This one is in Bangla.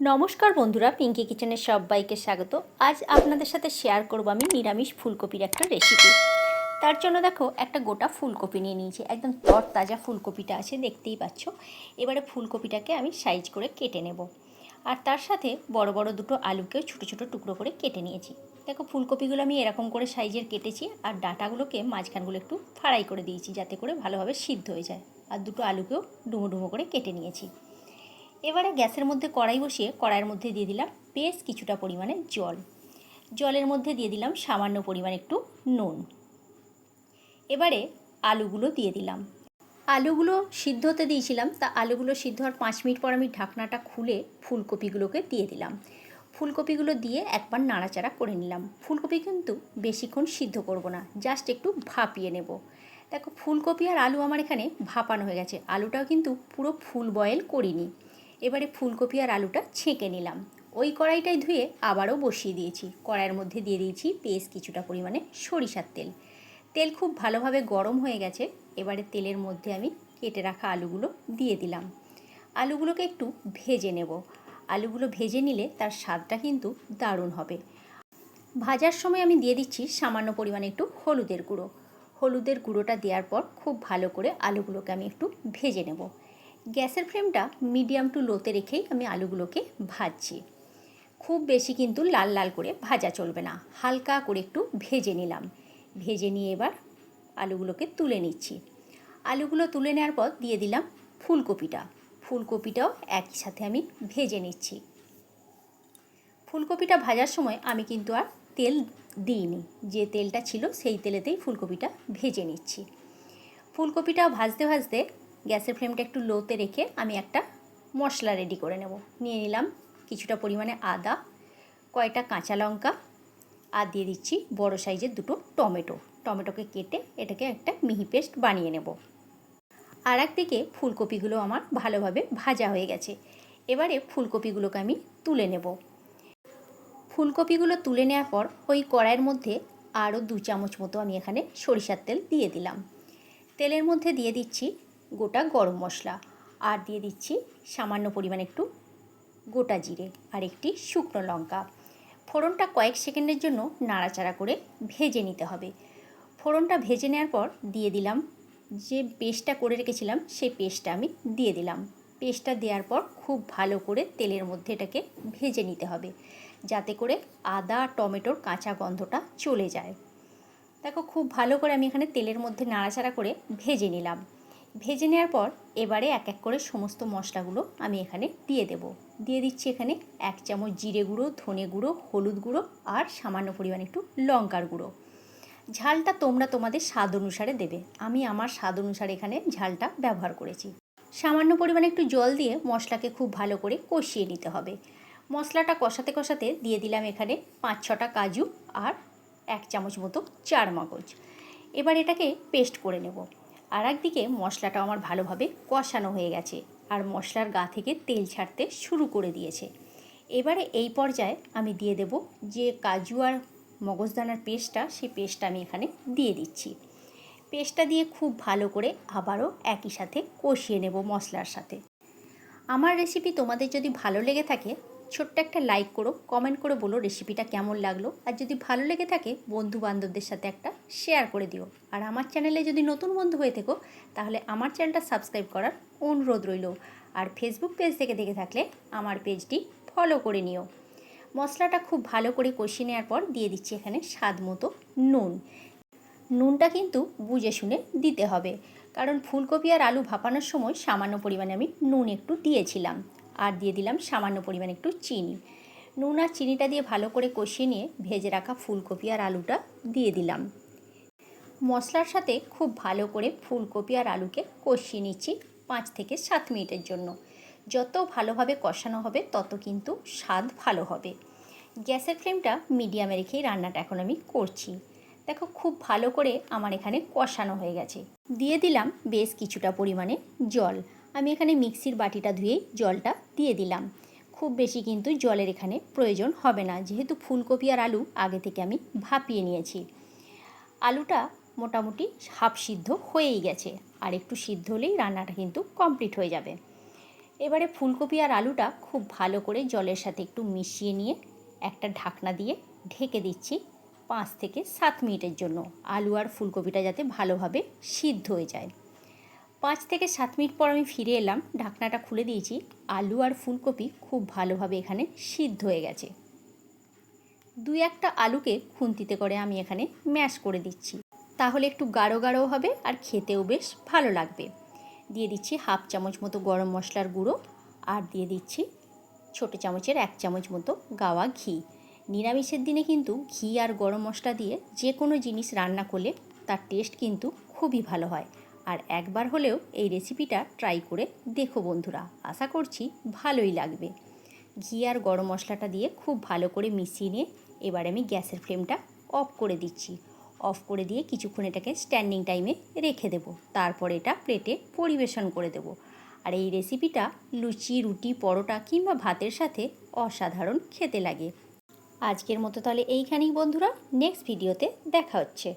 নমস্কার বন্ধুরা, পিঙ্কি কিচেনের সবাইকে স্বাগত। আজ আপনাদের সাথে শেয়ার করব আমি নিরামিষ ফুলকপির একটা রেসিপি। তার জন্য দেখো একটা গোটা ফুলকপি নিয়ে নিয়েছি, একদম তরতাজা ফুলকপিটা আছে, দেখতেই পাচ্ছ। এবারে ফুলকপিটাকে আমি সাইজ করে কেটে নেব, আর তার সাথে বড় বড় দুটো আলুকেও ছোটো ছোটো টুকরো করে কেটে নিয়েছি। দেখো ফুলকপিগুলো আমি এরকম করে সাইজের কেটেছি, আর ডাঁটাগুলোকে মাঝখানগুলো একটু ফ্রাই করে দিয়েছি যাতে করে ভালোভাবে সিদ্ধ হয়ে যায়, আর দুটো আলুকেও ডুমো ডুমো করে কেটে নিয়েছি। এবারে গ্যাসের মধ্যে কড়াই বসিয়ে কড়াইয়ের মধ্যে দিয়ে দিলাম বেশ কিছুটা পরিমাণে জল। জলের মধ্যে দিয়ে দিলাম সামান্য পরিমাণ একটু নুন। এবারে আলুগুলো দিয়ে দিলাম। আলুগুলো সিদ্ধ হতে দিয়েছিলাম, তা আলুগুলো সিদ্ধ হওয়ার 5 মিনিট পর আমি ঢাকনাটা খুলে ফুলকপিগুলোকে দিয়ে দিলাম। ফুলকপিগুলো দিয়ে একবার নাড়াচাড়া করে নিলাম। ফুলকপি কিন্তু বেশিক্ষণ সিদ্ধ করব না, জাস্ট একটু ভাপিয়ে নেব। দেখো ফুলকপি আর আলু আমার এখানে ভাপানো হয়ে গেছে, আলুটাও কিন্তু পুরো ফুল বয়েল করিনি। এবারে ফুলকপি আর আলুটা ছেঁকে নিলাম। ওই কড়াইটাই ধুয়ে আবারও বসিয়ে দিয়েছি। কড়াইয়ের মধ্যে দিয়ে দিয়েছি বেশ কিছুটা পরিমাণে সরিষার তেল। তেল খুব ভালোভাবে গরম হয়ে গেছে। এবারে তেলের মধ্যে আমি কেটে রাখা আলুগুলো দিয়ে দিলাম। আলুগুলোকে একটু ভেজে নেব। আলুগুলো ভেজে নিলে তার স্বাদটা কিন্তু দারুণ হবে। ভাজার সময় আমি দিয়ে দিচ্ছি সামান্য পরিমাণে একটু হলুদের গুঁড়ো। হলুদের গুঁড়োটা দেওয়ার পর খুব ভালো করে আলুগুলোকে আমি একটু ভেজে নেব। গ্যাসের ফ্লেমটা মিডিয়াম টু লোতে রেখেই আমি আলুগুলোকে ভাজছি। খুব বেশি কিন্তু লাল লাল করে ভাজা চলবে না, হালকা করে একটু ভেজে নিলাম। ভেজে নিয়ে এবার আলুগুলোকে তুলে নিচ্ছি। আলুগুলো তুলে নেওয়ার পর দিয়ে দিলাম ফুলকপিটা। ফুলকপিটাও একই সাথে আমি ভেজে নিচ্ছি। ফুলকপিটা ভাজার সময় আমি কিন্তু আর তেল দিইনি, যে তেলটা ছিল সেই তেলেতেই ফুলকপিটা ভেজে নিচ্ছি। ফুলকপিটা ভাজতে ভাজতে গ্যাসের ফ্লেমটা একটু লোতে রেখে আমি একটা মশলা রেডি করে নেব। নিয়ে নিলাম কিছুটা পরিমাণে আদা, কয়টা কাঁচা লঙ্কা, আর দিয়ে দিচ্ছি বড় সাইজের দুটো টমেটোকে কেটে এটাকে একটা মিহি পেস্ট বানিয়ে নেব। আর একদিকে ফুলকপিগুলো আমার ভালোভাবে ভাজা হয়ে গেছে। এবারে ফুলকপিগুলোকে আমি তুলে নেব। ফুলকপিগুলো তুলে নেওয়ার পর ওই কড়াইয়ের মধ্যে আরও 2 চামচ মতো আমি এখানে সরিষার তেল দিয়ে দিলাম। তেলের মধ্যে দিয়ে দিচ্ছি গোটা গরম মশলা, আর দিয়ে দিচ্ছি সামান্য পরিমাণ একটু গোটা জিরে আর একটি শুকনো লঙ্কা। ফোড়নটা কয়েক সেকেন্ডের জন্য নাড়াচাড়া করে ভেজে নিতে হবে। ফোড়নটা ভেজে নেওয়ার পর দিয়ে দিলাম যে পেস্টটা করে রেখেছিলাম, সেই পেস্টটা আমি দিয়ে দিলাম। পেস্টটা দেওয়ার পর খুব ভালো করে তেলের মধ্যে এটাকে ভেজে নিতে হবে, যাতে করে আদা টমেটোর কাঁচা গন্ধটা চলে যায়। দেখো খুব ভালো করে আমি এখানে তেলের মধ্যে নাড়াচাড়া করে ভেজে নিলাম। ভেজে নেওয়ার পর এবারে এক এক করে সমস্ত মশলাগুলো আমি এখানে দিয়ে দেব। দিয়ে দিচ্ছি এখানে 1 চামচ জিরে গুঁড়ো, ধনে গুঁড়ো, হলুদ গুঁড়ো আর সামান্য পরিমাণ একটু লঙ্কার গুঁড়ো। ঝালটা তোমরা তোমাদের স্বাদ অনুসারে দেবে, আমি আমার স্বাদ অনুসারে এখানে ঝালটা ব্যবহার করেছি। সামান্য পরিমাণে একটু জল দিয়ে মশলাকে খুব ভালো করে কষিয়ে নিতে হবে। মশলাটা কষাতে কষাতে দিয়ে দিলাম এখানে 5-6টা কাজু আর 1 চামচ মতো চারমগজ। এবার এটাকে পেস্ট করে নেব। আর একদিকে মশলাটাও আমার ভালোভাবে কষানো হয়ে গেছে, আর মশলার গা থেকে তেল ছাড়তে শুরু করে দিয়েছে। এবারে এই পর্যায়ে আমি দিয়ে দেব যে কাজু আর মগজদানার পেস্টটা, সেই পেস্টটা আমি এখানে দিয়ে দিচ্ছি। পেস্টটা দিয়ে খুব ভালো করে আবারও একই সাথে কষিয়ে নেব মশলার সাথে। আমার রেসিপি তোমাদের যদি ভালো লেগে থাকে, ছোট্ট একটা লাইক করো, কমেন্ট করে বলো রেসিপিটা কেমন লাগলো। আর যদি ভালো লেগে থাকে বন্ধু বান্ধবদের সাথে একটা শেয়ার করে দিও। আর আমার চ্যানেলে যদি নতুন বন্ধু হয়ে থেকো, তাহলে আমার চ্যানেলটা সাবস্ক্রাইব করার অনুরোধ রইল। আর ফেসবুক পেজ থেকে দেখে থাকলে আমার পেজটি ফলো করে নিও। মশলাটা খুব ভালো করে কষিয়ে নেওয়ার পর দিয়ে দিচ্ছি এখানে স্বাদ মতো নুন। নুনটা কিন্তু বুঝে শুনে দিতে হবে, কারণ ফুলকপি আর আলু ভাপানোর সময় সামান্য পরিমাণে আমি নুন একটু দিয়েছিলাম। আর দিয়ে দিলাম সামান্য পরিমাণে একটু চিনি। নুন আর চিনিটা দিয়ে ভালো করে কষিয়ে নিয়ে ভেজে রাখা ফুলকপি আর আলুটা দিয়ে দিলাম। মশলার সাথে খুব ভালো করে ফুলকপি আর আলুকে কষিয়ে নিচ্ছি 5 থেকে 7 মিনিটের জন্য। যত ভালোভাবে কষানো হবে তত কিন্তু স্বাদ ভালো হবে। গ্যাসের ফ্লেমটা মিডিয়ামে রেখেই রান্নাটা এখন আমি করছি। দেখো খুব ভালো করে আমার এখানে কষানো হয়ে গেছে। দিয়ে দিলাম বেশ কিছুটা পরিমাণে জল। আমি এখানে মিক্সির বাটিটা ধুয়েই জলটা দিয়ে দিলাম। খুব বেশি কিন্তু জলের এখানে প্রয়োজন হবে না, যেহেতু ফুলকপি আর আলু আগে থেকে আমি ভাপিয়ে নিয়েছি। আলুটা মোটামুটি হাফ সিদ্ধ হয়েই গেছে, আর একটু সিদ্ধ হলেই রান্নাটা কিন্তু কমপ্লিট হয়ে যাবে। এবারে ফুলকপি আর আলুটা খুব ভালো করে জলের সাথে একটু মিশিয়ে নিয়ে একটা ঢাকনা দিয়ে ঢেকে দিচ্ছি 5 থেকে 7 মিনিটের জন্য, আলু আর ফুলকপিটা যাতে ভালোভাবে সিদ্ধ হয়ে যায়। 5 থেকে 7 মিনিট পর আমি ফিরে এলাম, ঢাকনাটা খুলে দিয়েছি। আলু আর ফুলকপি খুব ভালোভাবে এখানে সিদ্ধ হয়ে গেছে। 2-1টা আলুকে খুন্তিতে করে আমি এখানে ম্যাশ করে দিচ্ছি, তাহলে একটু গাঢ় গাঢ় হবে আর খেতেও বেশ ভালো লাগবে। দিয়ে দিচ্ছি 1/2 চামচ মতো গরম মশলার গুঁড়ো, আর দিয়ে দিচ্ছি ছোটো চামচের 1 চামচ মতো গাওয়া ঘি। নিরামিষের দিনে কিন্তু ঘি আর গরম মশলা দিয়ে যে কোনো জিনিস রান্না করলে তার টেস্ট কিন্তু খুবই ভালো হয়। আর একবার হলেও এই রেসিপিটা ট্রাই করে দেখো বন্ধুরা, আশা করছি ভালোই লাগবে। ঘি আর গরম মশলাটা দিয়ে খুব ভালো করে মিশিয়ে নিয়ে এবার আমি গ্যাসের ফ্লেমটা অফ করে দিচ্ছি। অফ করে দিয়ে কিছুক্ষণ এটাকে স্ট্যান্ডিং টাইমে রেখে দেবো, তারপর এটা প্লেটে পরিবেশন করে দেবো। আর এই রেসিপিটা লুচি, রুটি, পরোটা কিংবা ভাতের সাথে অসাধারণ খেতে লাগে। আজকের মতো তাহলে এইখানেই বন্ধুরা, নেক্সট ভিডিওতে দেখা হচ্ছে।